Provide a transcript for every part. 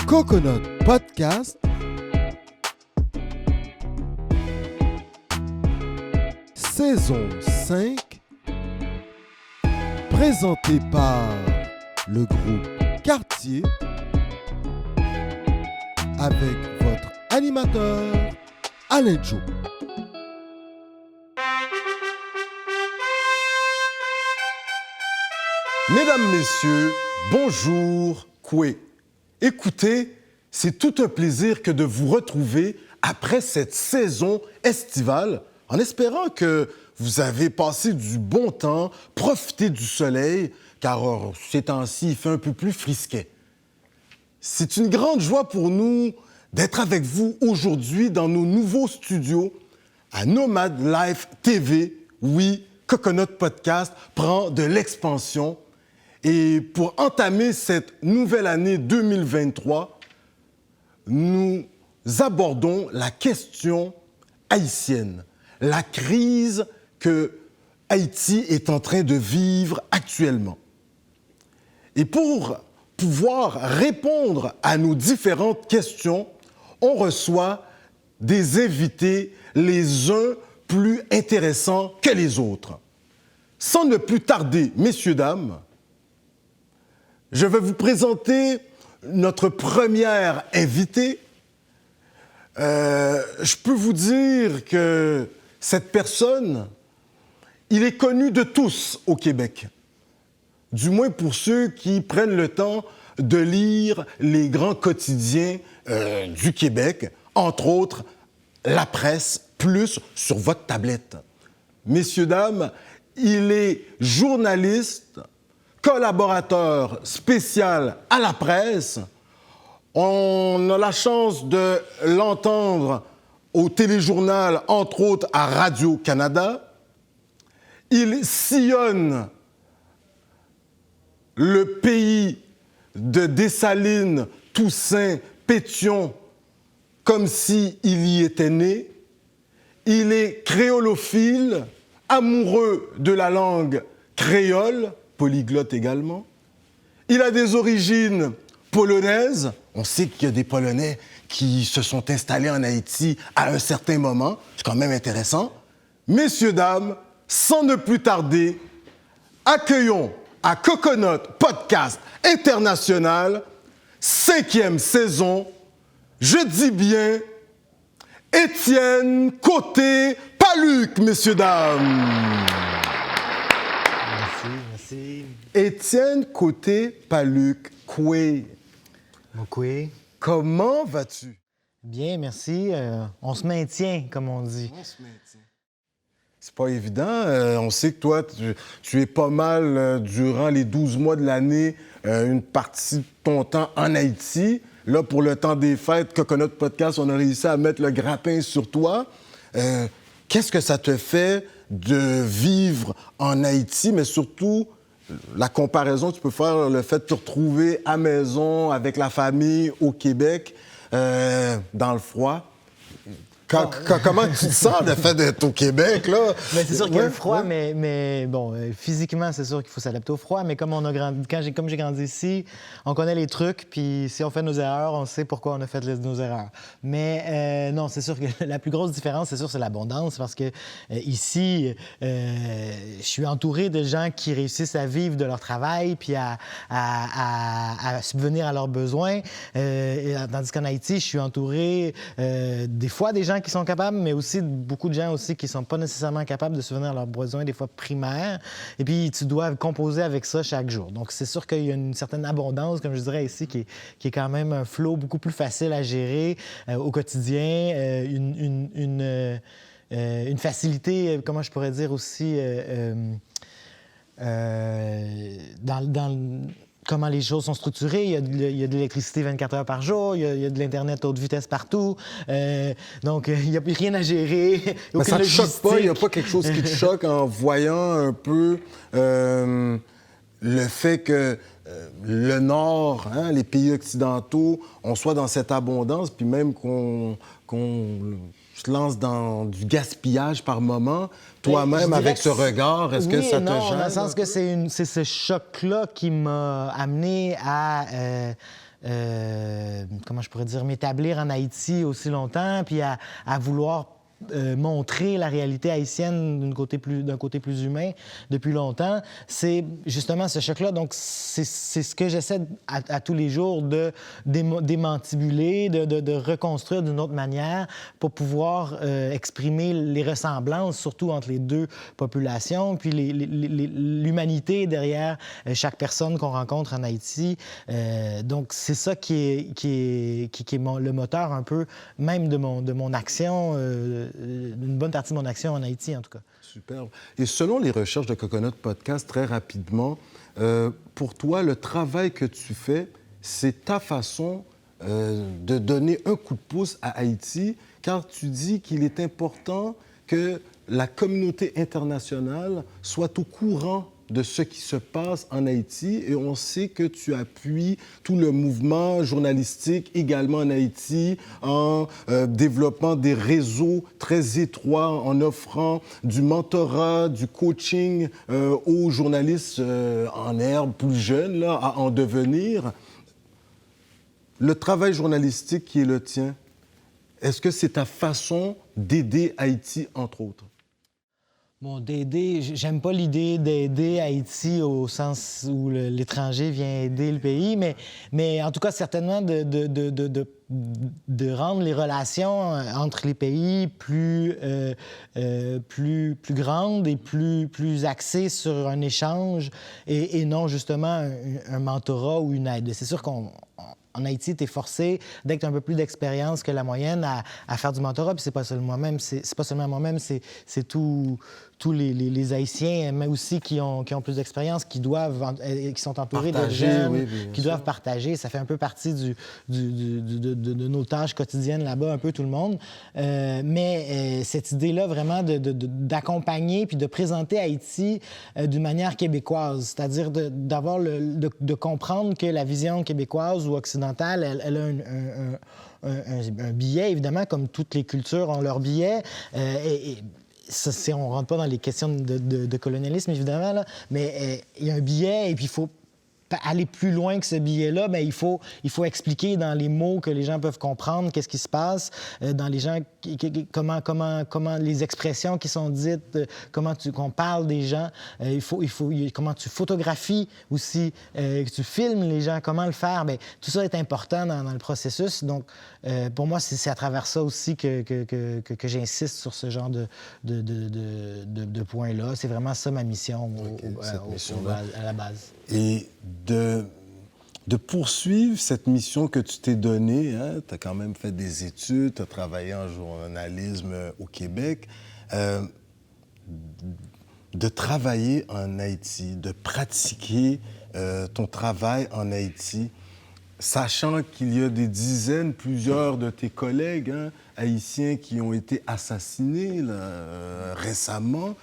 Coconut Podcast, saison 5, présenté par le groupe Quartier, avec votre animateur, Alain Joe. Mesdames, Messieurs, bonjour, Koué. Écoutez, c'est tout un plaisir que de vous retrouver après cette saison estivale, en espérant que vous avez passé du bon temps, profité du soleil, car ces temps-ci, il fait un peu plus frisquet. C'est une grande joie pour nous d'être avec vous aujourd'hui dans nos nouveaux studios à Nomad Life TV. Oui, Coconut Podcast prend de l'expansion. Et pour entamer cette nouvelle année 2023, nous abordons la question haïtienne, la crise que Haïti est en train de vivre actuellement. Et pour pouvoir répondre à nos différentes questions, on reçoit des invités, les uns plus intéressants que les autres. Sans ne plus tarder, messieurs, dames, je vais vous présenter notre première invitée. Je peux vous dire que cette personne, il est connu de tous au Québec. Du moins pour ceux qui prennent le temps de lire les grands quotidiens du Québec, entre autres La Presse, plus sur votre tablette. Messieurs, dames, il est journaliste, collaborateur spécial à La Presse. On a la chance de l'entendre au téléjournal, entre autres à Radio-Canada. Il sillonne le pays de Dessalines, Toussaint, Pétion, comme s'il y était né. Il est créolophile, amoureux de la langue créole, polyglotte également. Il a des origines polonaises. On sait qu'il y a des Polonais qui se sont installés en Haïti à un certain moment. C'est quand même intéressant. Messieurs, dames, sans ne plus tarder, accueillons à Coconut Podcast International, 5e saison, je dis bien, Étienne Côté-Paluc, messieurs, dames. Merci. Étienne Côté-Paluc, Koué. Mon Koué. Comment vas-tu? Bien, merci. On se maintient, comme on dit. On se maintient. C'est pas évident. On sait que toi, tu es pas mal, durant les 12 mois de l'année, une partie de ton temps en Haïti. Là, pour le temps des fêtes, Coconut Podcast, on a réussi à mettre le grappin sur toi. Qu'est-ce que ça te fait de vivre en Haïti, mais surtout, la comparaison, tu peux faire le fait de te retrouver à maison, avec la famille, au Québec, dans le froid. Comment tu te sens le fait d'être au Québec, là? Bien, c'est sûr qu'il y a le froid, mais bon, physiquement, c'est sûr qu'il faut s'adapter au froid. Mais comme j'ai grandi ici, on connaît les trucs, puis si on fait nos erreurs, on sait pourquoi on a fait nos erreurs. Mais non, c'est sûr que la plus grosse différence, c'est sûr, c'est l'abondance, parce que ici, je suis entouré de gens qui réussissent à vivre de leur travail, puis à subvenir à leurs besoins. Tandis qu'en Haïti, je suis entouré des fois des gens qui sont capables, mais aussi beaucoup de gens aussi qui ne sont pas nécessairement capables de subvenir à leurs besoins, des fois primaires. Et puis, tu dois composer avec ça chaque jour. Donc, c'est sûr qu'il y a une certaine abondance, comme je dirais ici, qui est quand même un flow beaucoup plus facile à gérer au quotidien, une facilité, comment je pourrais dire aussi, comment les choses sont structurées. Il y a de l'électricité 24 heures par jour, il y a de l'Internet haute vitesse partout. Donc, il n'y a plus rien à gérer. Mais ça ne te choque pas? Il n'y a pas quelque chose qui te choque en voyant un peu le fait que le Nord, les pays occidentaux, on soit dans cette abondance, puis même qu'on se lance dans du gaspillage par moment. Toi-même, avec ce regard, est-ce que ça te gêne? Dans le sens que c'est ce choc-là qui m'a amené à comment je pourrais dire, m'établir en Haïti aussi longtemps, puis à vouloir montrer la réalité haïtienne d'un côté plus humain depuis longtemps, c'est justement ce choc-là. Donc, c'est ce que j'essaie à tous les jours de démantibuler, de reconstruire d'une autre manière pour pouvoir exprimer les ressemblances, surtout entre les deux populations, puis l'humanité derrière chaque personne qu'on rencontre en Haïti. Donc, c'est ça qui est le moteur un peu même de mon action, une bonne partie de mon action en Haïti, en tout cas. Superbe. Et selon les recherches de Coconut Podcast, très rapidement, pour toi, le travail que tu fais, c'est ta façon de donner un coup de pouce à Haïti, car tu dis qu'il est important que la communauté internationale soit au courant de ce qui se passe en Haïti, et on sait que tu appuies tout le mouvement journalistique également en Haïti en développant des réseaux très étroits, en offrant du mentorat, du coaching aux journalistes en herbe plus jeunes là, à en devenir. Le travail journalistique qui est le tien, est-ce que c'est ta façon d'aider Haïti, entre autres? Bon, d'aider, j'aime pas l'idée d'aider Haïti au sens où l'étranger vient aider le pays, mais en tout cas, certainement de rendre les relations entre les pays plus grandes et plus axées sur un échange et non justement un mentorat ou une aide. C'est sûr qu'en Haïti, tu es forcé, dès que tu as un peu plus d'expérience que la moyenne, à faire du mentorat. Puis c'est pas seulement moi-même, c'est tous les Haïtiens, mais aussi qui ont plus d'expérience, qui sont entourés de jeunes, qui doivent partager. Ça fait un peu partie de nos tâches quotidiennes là-bas, un peu tout le monde. Mais cette idée-là, vraiment, d'accompagner puis de présenter Haïti d'une manière québécoise, c'est-à-dire de comprendre que la vision québécoise ou occidentale, elle a un biais, évidemment, comme toutes les cultures ont leur biais. On ne rentre pas dans les questions de colonialisme, évidemment, là, mais il y a un biais et puis il faut aller plus loin que ce billet-là, bien, il faut expliquer dans les mots que les gens peuvent comprendre qu'est-ce qui se passe, dans les gens, comment les expressions qui sont dites, qu'on parle des gens, comment tu photographies aussi, que tu filmes les gens, comment le faire, bien, tout ça est important dans le processus. Donc, pour moi, c'est à travers ça aussi que j'insiste sur ce genre de points-là. C'est vraiment ça ma mission à la base. Et de poursuivre cette mission que tu t'es donnée, hein, tu as quand même fait des études, tu as travaillé en journalisme au Québec, de travailler en Haïti, de pratiquer ton travail en Haïti, sachant qu'il y a des dizaines, plusieurs de tes collègues haïtiens qui ont été assassinés récemment.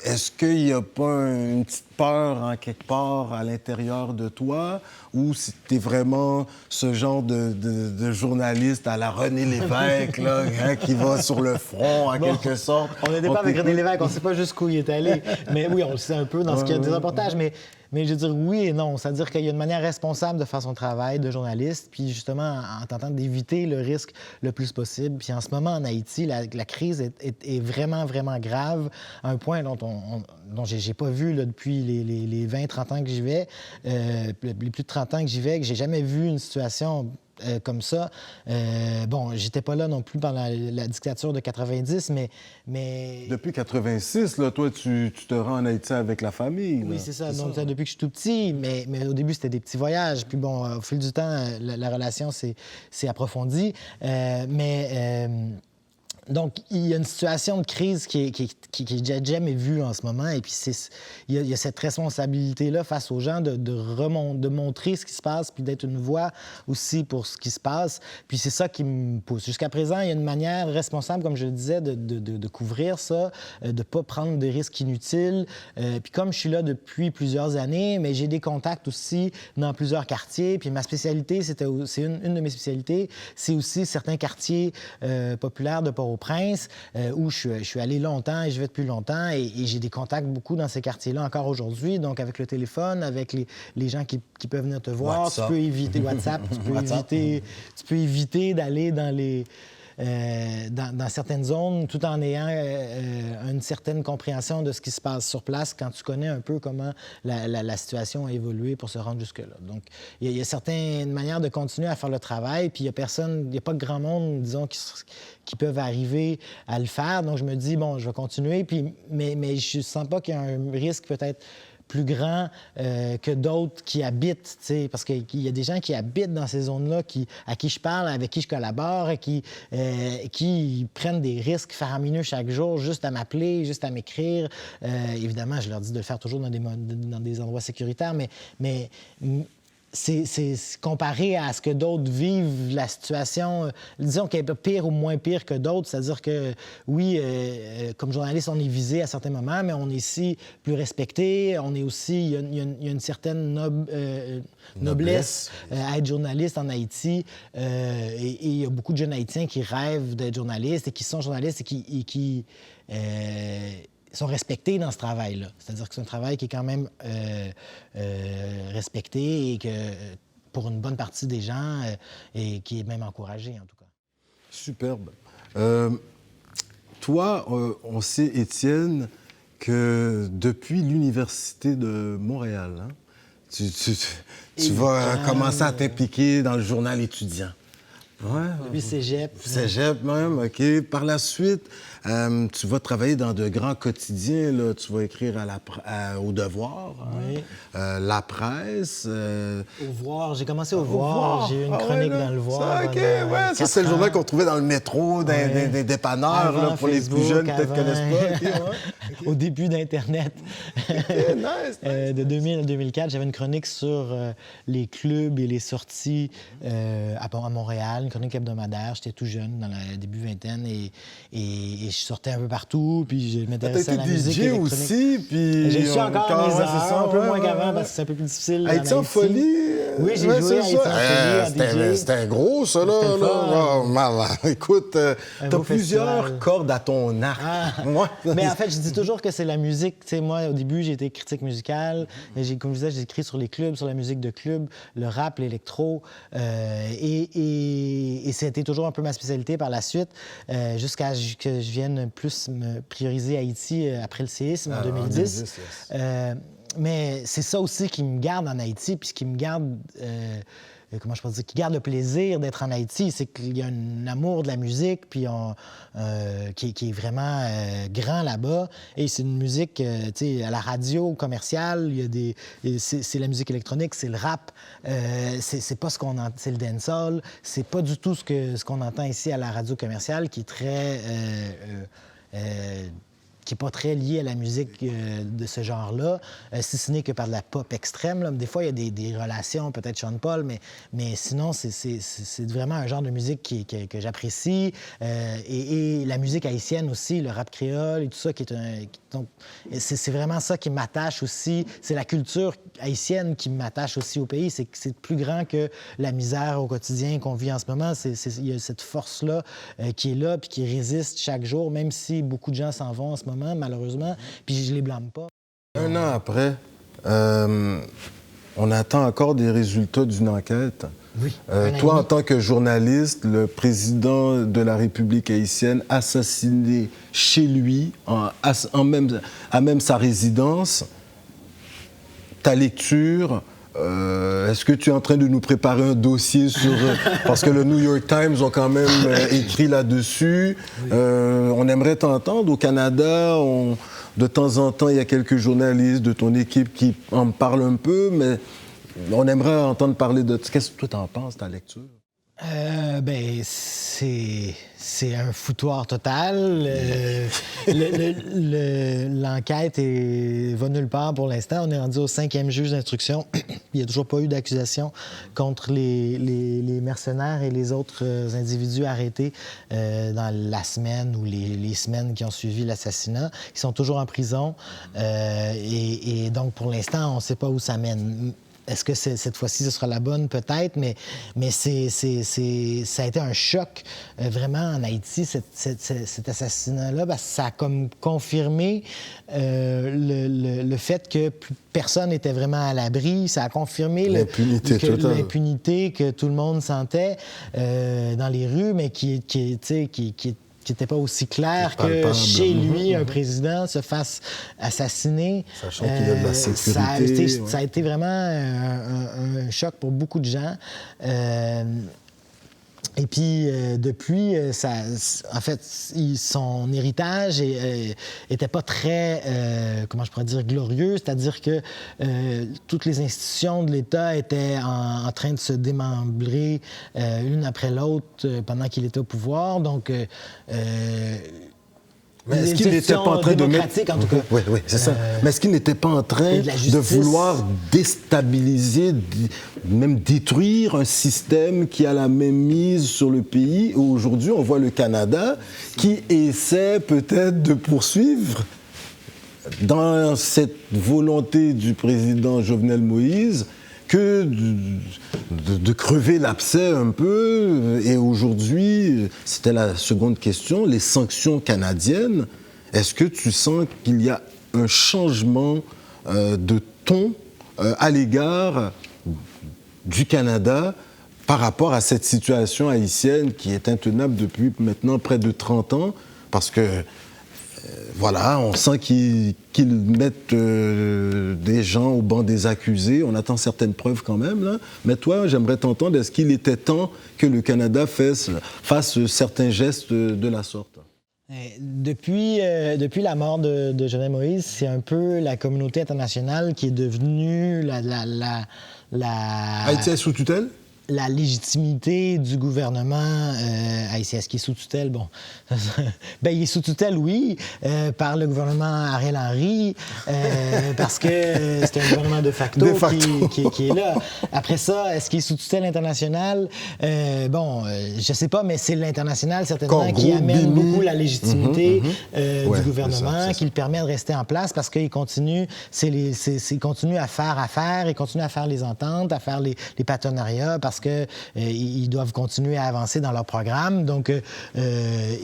Est-ce qu'il n'y a pas une petite peur en quelque part à l'intérieur de toi, ou si tu es vraiment ce genre de journaliste à la René Lévesque là, qui va sur le front en quelque sorte? On n'était pas avec René Lévesque, on ne sait pas jusqu'où il est allé. Mais oui, on le sait un peu dans ce qu'il y a des reportages, mais je veux dire oui et non. C'est-à-dire qu'il y a une manière responsable de faire son travail de journaliste, puis justement en tentant d'éviter le risque le plus possible. Puis en ce moment, en Haïti, la crise est vraiment, vraiment grave, à un point dont j'ai pas vu là, depuis les 20-30 ans que j'y vais, les plus de 30 ans que j'y vais, que j'ai jamais vu une situation comme ça. Bon, j'étais pas là non plus pendant la dictature de 90, mais... Depuis 86, là, toi, tu te rends en Haïti avec la famille. Là. Oui, c'est ça. Donc, depuis que je suis tout petit, mais au début, c'était des petits voyages. Puis bon, au fil du temps, la relation s'est approfondie. Donc, il y a une situation de crise qui est jamais vue en ce moment. Et puis, il y a cette responsabilité-là face aux gens de montrer ce qui se passe puis d'être une voix aussi pour ce qui se passe. Puis c'est ça qui me pousse. Jusqu'à présent, il y a une manière responsable, comme je le disais, de couvrir ça, de ne pas prendre de risques inutiles. Puis comme je suis là depuis plusieurs années, mais j'ai des contacts aussi dans plusieurs quartiers. Puis ma spécialité, c'est une de mes spécialités, c'est aussi certains quartiers populaires de Port-au-Prince Port-au-Prince, où je suis allé longtemps et je vais depuis longtemps. Et j'ai des contacts beaucoup dans ces quartiers-là encore aujourd'hui. Donc, avec le téléphone, avec les gens qui peuvent venir te voir, WhatsApp. tu peux éviter WhatsApp, tu peux éviter d'aller dans les... dans certaines zones, tout en ayant une certaine compréhension de ce qui se passe sur place quand tu connais un peu comment la situation a évolué pour se rendre jusque-là. Donc, il y a certaines manières de continuer à faire le travail, puis il n'y a pas grand monde, disons, qui peuvent arriver à le faire. Donc, je me dis, bon, je vais continuer, mais je ne sens pas qu'il y a un risque peut-être plus grand que d'autres qui habitent, t'sais, parce qu'il y a des gens qui habitent dans ces zones-là, à qui je parle, avec qui je collabore, et qui prennent des risques faramineux chaque jour, juste à m'appeler, juste à m'écrire. Évidemment, je leur dis de le faire toujours dans des endroits sécuritaires, mais c'est comparé à ce que d'autres vivent, la situation, disons qu'elle est pire ou moins pire que d'autres. C'est-à-dire que, oui, comme journaliste, on est visé à certains moments, mais on est ici plus respecté. On est aussi... Il y a une certaine noblesse à être journaliste en Haïti. Et il y a beaucoup de jeunes Haïtiens qui rêvent d'être journalistes et qui sont journalistes et qui sont respectés dans ce travail-là. C'est-à-dire que c'est un travail qui est quand même respecté et que, pour une bonne partie des gens, et qui est même encouragé, en tout cas. Superbe. Toi, on sait, Étienne, que depuis l'Université de Montréal, hein, tu vas commencer à t'impliquer dans le journal étudiant. Ouais. Depuis Cégep. Cégep même, OK. Par la suite, tu vas travailler dans de grands quotidiens. Là. Tu vas écrire au Devoir, oui. La Presse. Au Voir. J'ai commencé au Voir. J'ai eu une chronique dans le Voir. Ça, OK, ouais. Ça, c'est le journal qu'on trouvait dans le métro, des dépanneurs, là, pour Facebook, les plus jeunes, peut-être connaissent pas. Okay, ouais. Okay. Au début d'Internet. Okay, nice. De 2000 à 2004, j'avais une chronique sur les clubs et les sorties à Montréal, une chronique hebdomadaire. J'étais tout jeune, dans la début vingtaine, et je sortais un peu partout, puis je m'intéressais à la musique électronique. Aussi, puis... J'ai su encore à mes heures, un peu moins qu'avant, parce que c'est un peu plus difficile. Haïti en folie? Oui, j'ai joué à Haïti en folie. C'était gros, ça, là. Oh, mal. Écoute, t'as plusieurs cordes à ton arc. Mais en fait, je dis toujours que c'est la musique. Tu sais, moi, au début, j'ai été critique musicale. Comme je disais, j'ai écrit sur les clubs, sur la musique de club, le rap, l'électro. Et c'était toujours un peu ma spécialité par la suite, jusqu'à ce que je vienne plus me prioriser Haïti après le séisme en 2010. Mais c'est ça aussi qui me garde en Haïti, puis ce qui me garde... comment je peux dire, qui garde le plaisir d'être en Haïti, c'est qu'il y a un amour de la musique, puis qui est vraiment grand là-bas. Et c'est une musique, tu sais, à la radio commerciale, il y a c'est la musique électronique, c'est le rap, c'est pas ce qu'on entend, c'est le dancehall, c'est pas du tout ce qu'on entend ici à la radio commerciale, qui est très... qui n'est pas très lié à la musique de ce genre-là, si ce n'est que par de la pop extrême. Là. Des fois, il y a des relations, peut-être Sean Paul, mais sinon, c'est vraiment un genre de musique que j'apprécie. Et la musique haïtienne aussi, le rap créole et tout ça, donc, c'est vraiment ça qui m'attache aussi. C'est la culture haïtienne qui m'attache aussi au pays. C'est plus grand que la misère au quotidien qu'on vit en ce moment. Il y a cette force-là qui est là puis qui résiste chaque jour, même si beaucoup de gens s'en vont en ce moment, malheureusement, puis je les blâme pas. Un an après, on attend encore des résultats d'une enquête. Oui. Toi, en tant que journaliste, le président de la République haïtienne assassiné chez lui, à même sa résidence. Ta lecture... est-ce que tu es en train de nous préparer un dossier sur... parce que le New York Times ont quand même écrit là-dessus. Oui. On aimerait t'entendre. Au Canada, de temps en temps, il y a quelques journalistes de ton équipe qui en parlent un peu, mais on aimerait entendre parler de... Qu'est-ce que toi t'en penses, ta lecture? C'est un foutoir total. L'enquête va nulle part pour l'instant. On est rendu au 5e juge d'instruction. Il n'y a toujours pas eu d'accusation contre les mercenaires et les autres individus arrêtés dans la semaine ou les semaines qui ont suivi l'assassinat. Ils sont toujours en prison. Et donc, pour l'instant, on ne sait pas où ça mène. est-ce que cette fois-ci, ce sera la bonne? Peut-être, mais ça a été un choc vraiment en Haïti, cet assassinat-là, parce que ça a comme confirmé le fait que personne n'était vraiment à l'abri. Ça a confirmé l'impunité que tout le monde sentait dans les rues, mais qui n'était pas aussi clair que chez lui, un président se fasse assassiner. Sachant qu'il y a de la sécurité. Ça a été vraiment un choc pour beaucoup de gens. Et puis, depuis, en fait, son héritage était pas très, comment je pourrais dire, glorieux. C'est-à-dire que toutes les institutions de l'État étaient en train de se démembrer l'une après l'autre pendant qu'il était au pouvoir. Donc, mais est-ce qu'il n'était pas en train de mettre... en tout cas. Oui, c'est ça. Mais est-ce qu'il n'était pas en train de vouloir déstabiliser, même détruire un système qui a la même mise sur le pays? Aujourd'hui, on voit le Canada qui essaie peut-être de poursuivre dans cette volonté du président Jovenel Moïse que de crever l'abcès un peu. Et aujourd'hui, c'était la seconde question, les sanctions canadiennes. Est-ce que tu sens qu'il y a un changement de ton à l'égard du Canada par rapport à cette situation haïtienne qui est intenable depuis maintenant près de 30 ans? Parce que voilà, on sent qu'ils mettent des gens au banc des accusés. On attend certaines preuves quand même, là. Mais toi, j'aimerais t'entendre, est-ce qu'il était temps que le Canada fasse certains gestes de la sorte? Depuis la mort de Jovenel Moïse, c'est un peu la communauté internationale qui est devenue Haïti est sous tutelle? La légitimité du gouvernement haïtien. Est-ce qu'il est sous tutelle? Bon. Ben, il est sous tutelle, oui, par le gouvernement Ariel Henry, parce que c'est un gouvernement de facto, qui est là. Après ça, est-ce qu'il est sous tutelle internationale? Bon, je sais pas, mais c'est l'international, certainement, qui amène beaucoup la légitimité du gouvernement, c'est ça. Qui le permet de rester en place parce qu'il continue, il continue à faire affaire, il continue à faire les ententes, à faire les partenariats, parce qu'ils doivent continuer à avancer dans leur programme. Donc,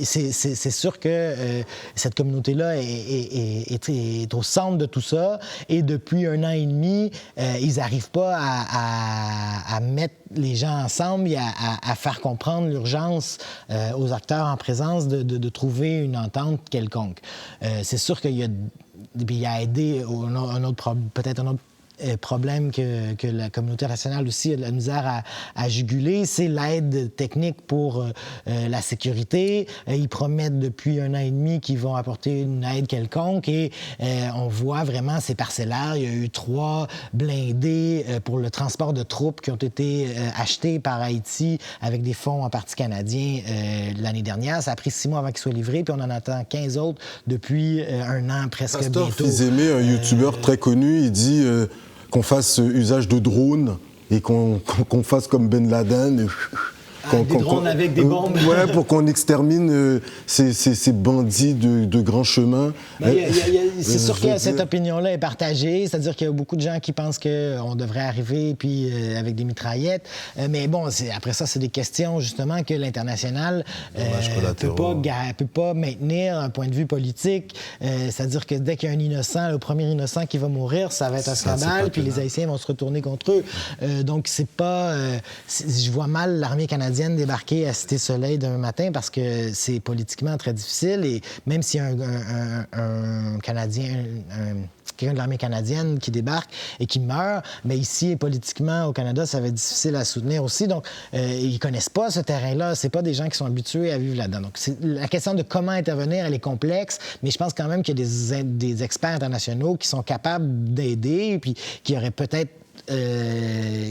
c'est sûr que cette communauté-là est au centre de tout ça. Et depuis 1 an et demi, ils n'arrivent pas à mettre les gens ensemble et à faire comprendre l'urgence aux acteurs en présence de trouver une entente quelconque. C'est sûr qu'il y a aidé peut-être un autre problème que la communauté internationale aussi a de la misère à juguler, c'est l'aide technique pour la sécurité. Ils promettent depuis 1 an et demi qu'ils vont apporter une aide quelconque et on voit vraiment ces parcellaires. Il y a eu 3 blindés pour le transport de troupes qui ont été achetés par Haïti avec des fonds en partie canadiens l'année dernière. Ça a pris 6 mois avant qu'ils soient livrés, puis on en attend 15 autres depuis 1 an presque Pasteur bientôt. Fils-Aimé, un youtubeur très connu, il dit qu'on fasse usage de drones et qu'on fasse comme Ben Laden. Des drones avec des bombes. Ouais, pour qu'on extermine ces bandits de grand chemin. C'est sûr que cette opinion-là est partagée. C'est-à-dire qu'il y a beaucoup de gens qui pensent qu'on devrait arriver puis avec des mitraillettes. Mais bon, après ça, c'est des questions justement que l'international peut pas maintenir un point de vue politique. C'est-à-dire que dès qu'il y a un innocent, le premier innocent qui va mourir, ça va être un scandale, puis les Haïtiens vont se retourner contre eux. Donc, c'est pas... je vois mal l'armée canadienne débarquer à Cité-Soleil demain matin parce que c'est politiquement très difficile et même s'il y a un Canadien, quelqu'un de l'armée canadienne qui débarque et qui meurt, mais ici, politiquement, au Canada, ça va être difficile à soutenir aussi. Donc, ils connaissent pas ce terrain-là. C'est pas des gens qui sont habitués à vivre là-dedans. Donc, la question de comment intervenir, elle est complexe, mais je pense quand même qu'il y a des experts internationaux qui sont capables d'aider et puis qui auraient peut-être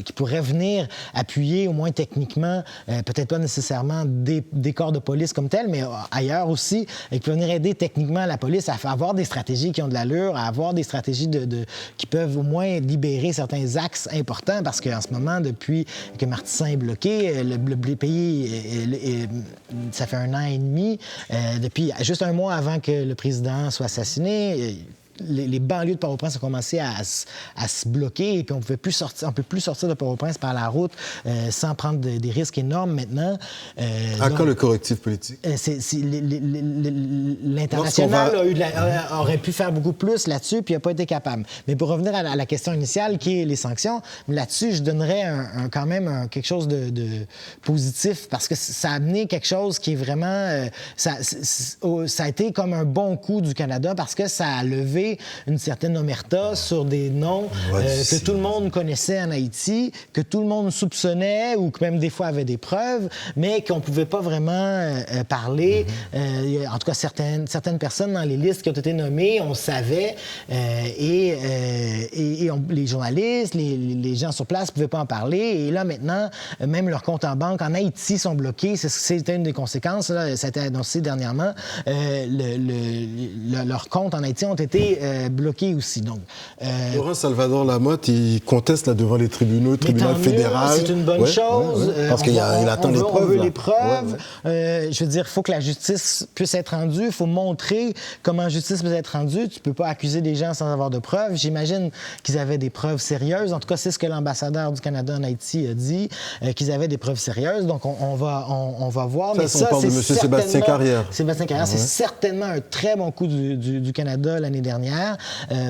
qui pourraient venir appuyer au moins techniquement, peut-être pas nécessairement des corps de police comme tels, mais ailleurs aussi, et qui peuvent venir aider techniquement la police à avoir des stratégies qui ont de l'allure, à avoir des stratégies qui peuvent au moins libérer certains axes importants, parce qu'en ce moment, depuis que Martissan est bloqué, le pays, ça fait 1 an et demi, depuis juste 1 mois avant que le président soit assassiné, les banlieues de Port-au-Prince ont commencé à se bloquer et puis on peut plus sortir de Port-au-Prince par la route sans prendre des risques énormes maintenant. Quand le correctif politique? L'international aurait pu faire beaucoup plus là-dessus puis il n'a pas été capable. Mais pour revenir à la question initiale qui est les sanctions, là-dessus, je donnerais quand même quelque chose de positif parce que ça a amené quelque chose qui est vraiment... ça a été comme un bon coup du Canada parce que ça a levé une certaine omerta sur des noms que tout le monde connaissait en Haïti, que tout le monde soupçonnait ou que même des fois avait des preuves, mais qu'on ne pouvait pas vraiment parler. En tout cas, certaines personnes dans les listes qui ont été nommées, on savait les journalistes, les gens sur place ne pouvaient pas en parler. Et là, maintenant, même leurs comptes en banque en Haïti sont bloqués. C'était une des conséquences. Là, ça a été annoncé dernièrement. Leurs comptes en Haïti ont été bloqués aussi. Donc, Laurent Salvador Lamotte, il conteste là, devant les tribunaux, le tribunal fédéral. C'est une bonne chose. Parce qu'il attend les preuves. On veut les preuves. Je veux dire, il faut que la justice puisse être rendue. Il faut montrer comment la justice peut être rendue. Tu ne peux pas accuser des gens sans avoir de preuves. J'imagine qu'ils avaient des preuves sérieuses. En tout cas, c'est ce que l'ambassadeur du Canada en Haïti a dit, qu'ils avaient des preuves sérieuses. Donc, on va voir. Mais ça, on parle de M. Sébastien Carrière. Sébastien Carrière, c'est certainement un très bon coup du Canada l'année dernière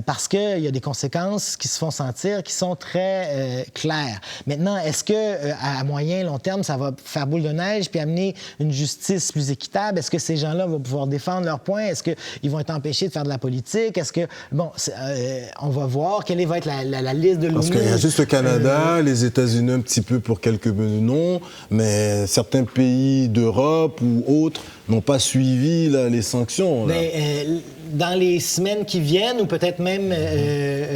parce qu'il y a des conséquences qui se font sentir, qui sont très claires. Maintenant, est-ce qu'à moyen, long terme, ça va faire boule de neige puis amener une justice plus équitable? Est-ce que ces gens-là vont pouvoir défendre leurs points? Est-ce qu'ils vont être empêchés de faire de la politique? Est-ce que... Bon, on va voir quelle va être la liste de l'ONU. Parce qu'il y a juste le Canada, les États-Unis un petit peu pour quelques noms, mais certains pays d'Europe ou autres n'ont pas suivi là, les sanctions. Là. Dans les semaines qui viennent, ou peut-être même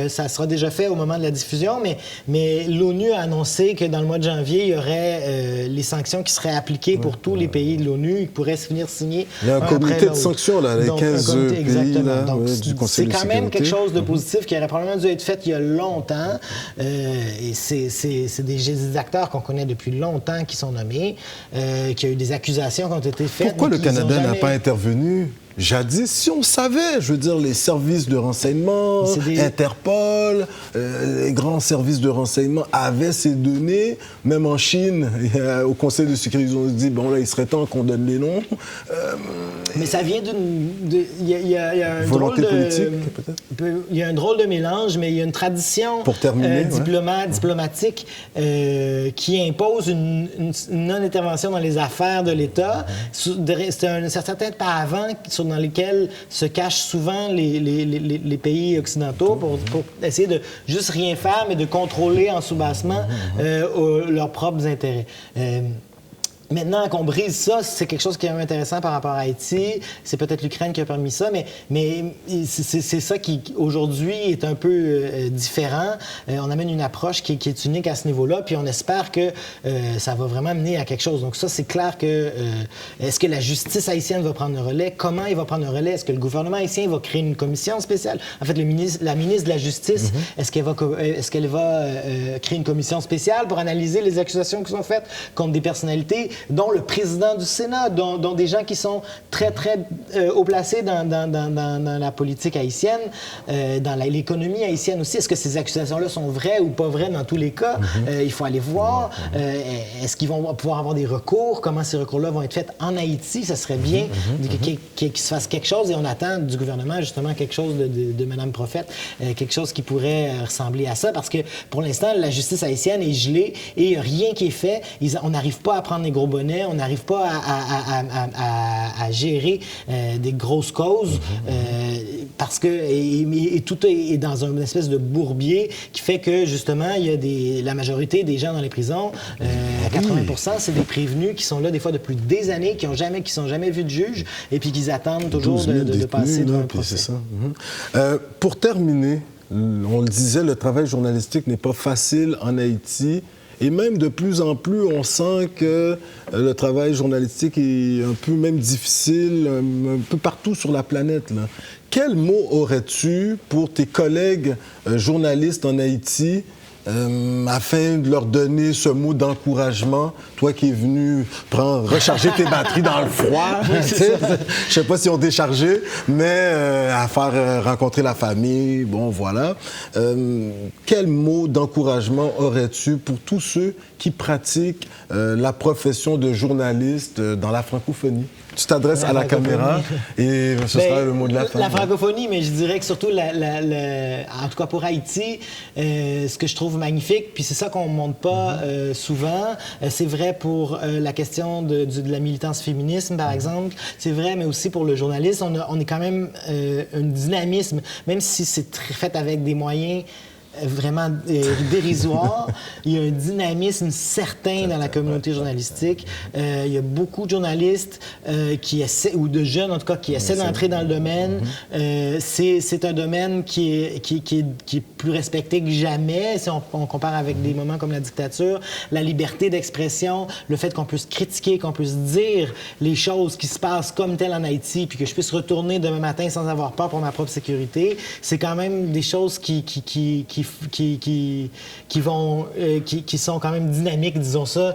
ça sera déjà fait au moment de la diffusion, mais l'ONU a annoncé que dans le mois de janvier, il y aurait les sanctions qui seraient appliquées pour tous les pays de l'ONU, qui pourraient se venir signer. Il y a un comité de sanctions, là, les 15 pays là, donc, du Conseil de sécurité. C'est quand même quelque chose de positif qui aurait probablement dû être fait il y a longtemps. Et c'est des acteurs qu'on connaît depuis longtemps qui sont nommés, qu'il y a eu des accusations qui ont été faites. Pourquoi le Canada n'a pas intervenu? Jadis, si on savait, je veux dire, les services de renseignement, Interpol, les grands services de renseignement avaient ces données, même en Chine, au Conseil de sécurité, ils ont dit, bon là, il serait temps qu'on donne les noms. Mais ça vient il y a un volonté drôle politique, peut-être? Il y a un drôle de mélange, mais il y a une tradition pour terminer, diplomatique qui impose une non-intervention dans les affaires de l'État. C'est un certain temps avant dans lesquels se cachent souvent les pays occidentaux pour essayer de juste rien faire, mais de contrôler en sous-bassement leurs propres intérêts. Maintenant qu'on brise ça, c'est quelque chose qui est intéressant par rapport à Haïti. C'est peut-être l'Ukraine qui a permis ça, mais c'est ça qui, aujourd'hui, est un peu différent. On amène une approche qui est unique à ce niveau-là, puis on espère que ça va vraiment mener à quelque chose. Donc ça, c'est clair que... est-ce que la justice haïtienne va prendre le relais? Comment il va prendre le relais? Est-ce que le gouvernement haïtien va créer une commission spéciale? En fait, la ministre de la Justice, est-ce qu'elle va créer une commission spéciale pour analyser les accusations qui sont faites contre des personnalités dont le président du Sénat, dont des gens qui sont très, très haut placés dans la politique haïtienne, dans l'économie haïtienne aussi. Est-ce que ces accusations-là sont vraies ou pas vraies dans tous les cas? Il faut aller voir. Est-ce qu'ils vont pouvoir avoir des recours? Comment ces recours-là vont être faits en Haïti? Ça serait bien qu'il se fasse quelque chose et on attend du gouvernement justement quelque chose de Mme Prophète, quelque chose qui pourrait ressembler à ça parce que pour l'instant, la justice haïtienne est gelée et il n'y a rien qui est fait. On n'arrive pas à prendre les gros bonnets, on n'arrive pas à gérer des grosses causes parce que et tout est dans une espèce de bourbier qui fait que justement il y a la majorité des gens dans les prisons, 80%, c'est des prévenus qui sont là des fois depuis des années, qui sont jamais vus de juge et puis qui attendent toujours de passer devant un procès. C'est ça. Pour terminer, on le disait, le travail journalistique n'est pas facile en Haïti. Et même de plus en plus, on sent que le travail journalistique est un peu même difficile, un peu partout sur la planète, là. Quel mot aurais-tu pour tes collègues journalistes en Haïti afin de leur donner ce mot d'encouragement, toi qui es venu recharger tes batteries dans le froid, je ne sais pas si on déchargé, mais à faire rencontrer la famille, bon voilà. Quel mot d'encouragement aurais-tu pour tous ceux qui pratiquent la profession de journaliste dans la francophonie? Tu t'adresses à la caméra et ce sera le mot de la fin. La francophonie, mais je dirais que surtout, en tout cas pour Haïti, ce que je trouve magnifique, puis c'est ça qu'on ne montre pas souvent, c'est vrai pour la question de la militance féminisme, par exemple, c'est vrai, mais aussi pour le journalisme, on est quand même un dynamisme, même si c'est fait avec des moyens vraiment dérisoire. Il y a un dynamisme certain dans la communauté journalistique. Il y a beaucoup de journalistes qui essaient, ou de jeunes en tout cas, qui essaient d'entrer dans le domaine. C'est un domaine qui est plus respecté que jamais, si on compare avec des moments comme la dictature. La liberté d'expression, le fait qu'on puisse critiquer, qu'on puisse dire les choses qui se passent comme telles en Haïti, puis que je puisse retourner demain matin sans avoir peur pour ma propre sécurité, c'est quand même des choses qui sont quand même dynamiques, disons ça.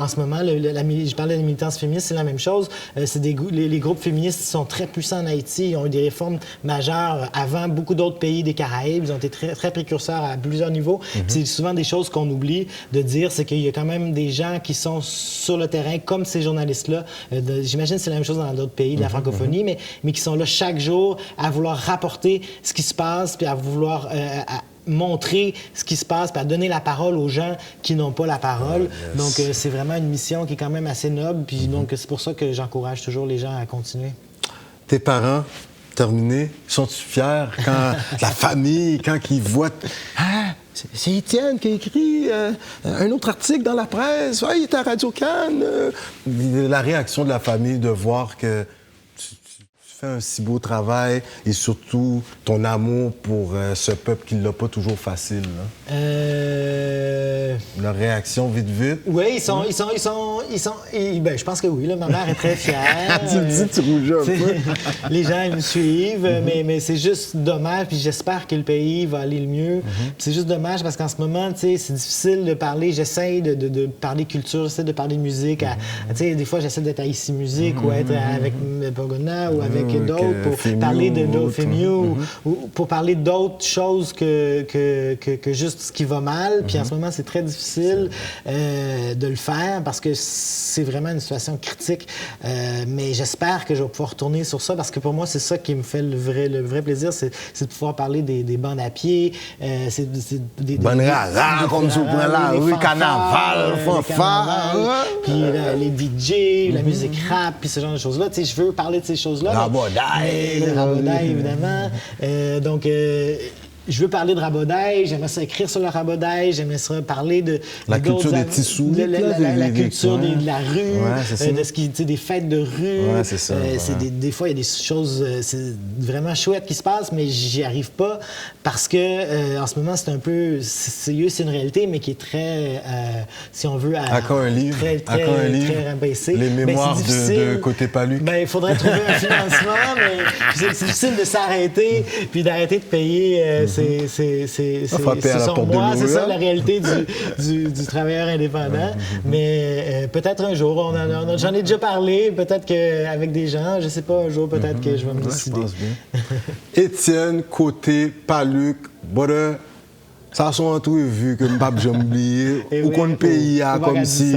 En ce moment, je parlais de militance féministe, c'est la même chose. Les groupes féministes sont très puissants en Haïti. Ils ont eu des réformes majeures avant beaucoup d'autres pays des Caraïbes. Ils ont été très, très précurseurs à plusieurs niveaux. C'est souvent des choses qu'on oublie de dire, c'est qu'il y a quand même des gens qui sont sur le terrain, comme ces journalistes-là. J'imagine que c'est la même chose dans d'autres pays de la francophonie, mais qui sont là chaque jour à vouloir rapporter ce qui se passe, puis à vouloir montrer ce qui se passe, puis à donner la parole aux gens qui n'ont pas la parole. Donc, c'est vraiment une mission qui est quand même assez noble. Puis donc, c'est pour ça que j'encourage toujours les gens à continuer. Tes parents, terminé, sont-ils fiers quand la famille, quand ils voient... Ah, c'est Étienne qui a écrit un autre article dans la presse. Ah, il est à Radio-Can. La réaction de la famille de voir que tu fais un si beau travail et surtout ton amour pour ce peuple qui ne l'a pas toujours facile. Leur réaction, vite. Oui, ben, je pense que oui. Là, ma mère est très fière. Tu me dis, tu rouges un peu. Les gens, ils me suivent, mais c'est juste dommage. Puis j'espère que le pays va aller le mieux. C'est juste dommage parce qu'en ce moment, tu sais, c'est difficile de parler. J'essaie de parler culture, j'essaie de parler musique. Tu sais, des fois, j'essaie d'être à Ici Musique ou être avec Pogona ou avec d'autres pour parler de Femio ou pour parler d'autres choses que juste ce qui va mal. Puis en ce moment, c'est très difficile de le faire parce que c'est vraiment une situation critique. Mais j'espère que je vais pouvoir retourner sur ça parce que pour moi, c'est ça qui me fait le vrai plaisir, c'est de pouvoir parler des bandes à pied. Bonne rara, comme tu prends là, oui, carnaval, fanfare. Puis les DJ, la musique rap, puis ce genre de choses-là. Tu sais, je veux parler de ces choses-là. Rabodaï, évidemment. Donc, je veux parler de Rabodaï, j'aimerais ça écrire sur le Rabodaï, j'aimerais ça parler de... La culture des Tissous. La culture de la rue, de ce qui, des fêtes de rue. Ouais, c'est ça. Des fois, il y a des choses vraiment chouettes qui se passent, mais j'y arrive pas parce que en ce moment, c'est un peu... C'est une réalité, mais qui est très, si on veut... Encore un livre. Très rabaissé. Les mémoires de Côté Paluc. Ben, il faudrait trouver un financement, mais c'est difficile de s'arrêter puis d'arrêter de payer... C'est son moi, c'est ça la réalité du travailleur indépendant. Mais peut-être un jour, j'en ai déjà parlé, peut-être qu'avec des gens, je sais pas, un jour, peut-être que je vais me décider. Je pense bien. Étienne Côté Paluc, ça sont tout vu que je ne peux pas oublier, ou qu'on pays comme si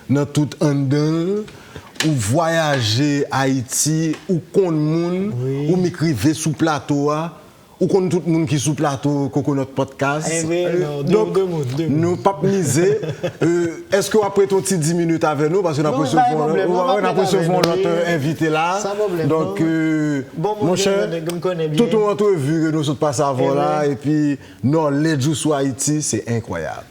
dans tout un dedans, ou voyager à Haïti, ou qu'on monde, ou m'écrivait sous plateau. Ou qu'on tout le monde qui est sous plateau, qu'on notre podcast. Donc, nous pas miser. Est-ce que après ton petit 10 minutes avec nous, parce que nous avons recevoir notre invité là. Donc, mon cher, tout le monde a vu que nous sommes passés avant là, et puis, non, les jours sur Haïti, c'est incroyable.